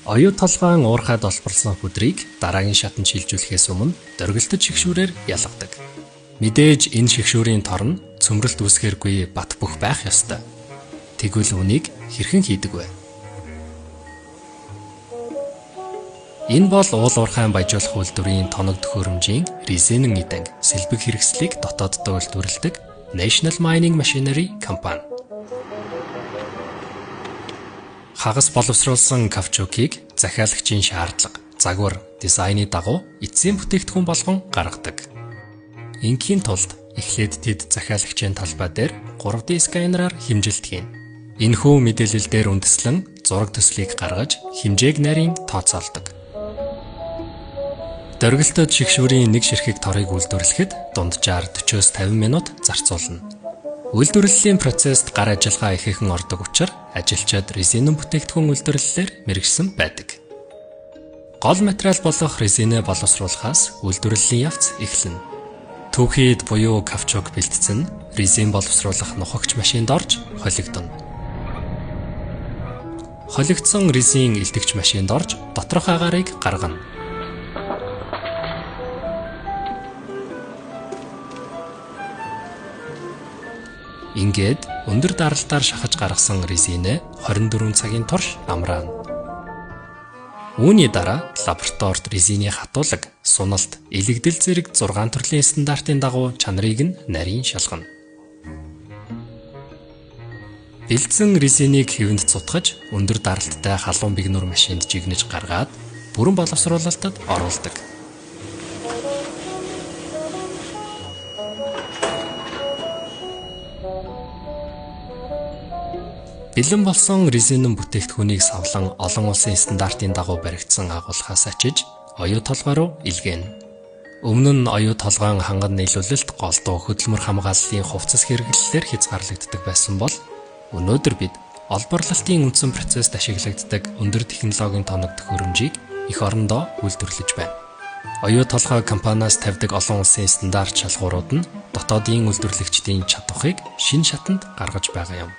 Оюу толгойн уурхайд олборлсон хүдрийг дараагийн шатанд шилжүүлэхээс өмнө дөргөлтөж шигшүүрээр ялгадаг. Мэдээж энэ шигшүүрийн тор нь цөмрөлт үүсгээргүй бат бөх байх ёстой. Тэгвэл үнийг хэрхэн хийдэг вэ? Энэ бол уул уурхайн баяжуулах үйлдвэрийн тоног төхөөрөмжийн резинэн идэг сэлбэг хэрэгслийг дотооддоо үйлдвэрлэдэг National Mining Machinery компани. Хагас боловсруулсан кавчукийг захиалагчийн шаардлага, загвар, дизайны дагуу эцсийн бүтээгдэхүүн болгон гаргадаг. Ингийн тулд эхлээд тэд захиалагчийн талбай дээр 3D сканераар хэмжилт хийн. Энэхүү мэдээлэл дээр үндэслэн зураг төслийг гаргаж хэмжээг нарийн тооцоолдог. Дөргөлтөд шигшүүрийн нэг ширхэг торыг үйлдвэрлэхэд дунджаар 40-50 минут зарцуулна. Үйлдвэрлэлийн процессд гар ажиллагаа ихээхэн ордог учраас ажилчид резинэн бүтээгдэхүүн үйлдвэрлэлээр мэргэшсэн байдаг. Гол материал болох резинэ боловсруулахаас үйлдвэрлэлийн явц эхэлнэ. Түүхийд буюу кавчук бэлтгэн резин боловсруулах нухагч машинд орж холигдоно. Холигдсон резин элдэгч машинд орж доторх агаарыг гаргана. Ингээд өндөр даралтаар шахаж гаргасан резинэ 24 цагийн турш амраана. Үүний дараа лабораторид резиний хатуулаг, суналт, элэгдэл зэрэг 6 төрлийн стандартын дагуу чанарыг нь нарийн шалгана. Бэлдсэн резинийг хэвэнд цутгаж, өндөр даралттай халуун бигнүр машинд жигнэж гаргаад бүрэн боловсруулалтад оруулдаг. Бэлэн болсон резинэн бүтээгдэхүүнийг савлан олон улсын стандартын дагуу баригдсан агуулгаас ачиж оюу толгой руу илгээнэ. Өмнө нь оюу толгойн ханган нийлүүлэлт голдуу хөдөлмөр хамгааллын хувцас хэрэглэлээр хязгаарлагддаг байсан бол өнөөдөр бид олборлолтын үндсэн процесст ашиглагддаг өндөр технологийн тоног төхөөрөмжийг эх орондоо үйлдвэрлэж байна. Оюу толгой компаниас тавьдаг олон улсын стандарт шалгуурууд нь дотоодын үйлдвэрлэгчдийн чадварыг шинэ шатанд гаргаж байгаа юм.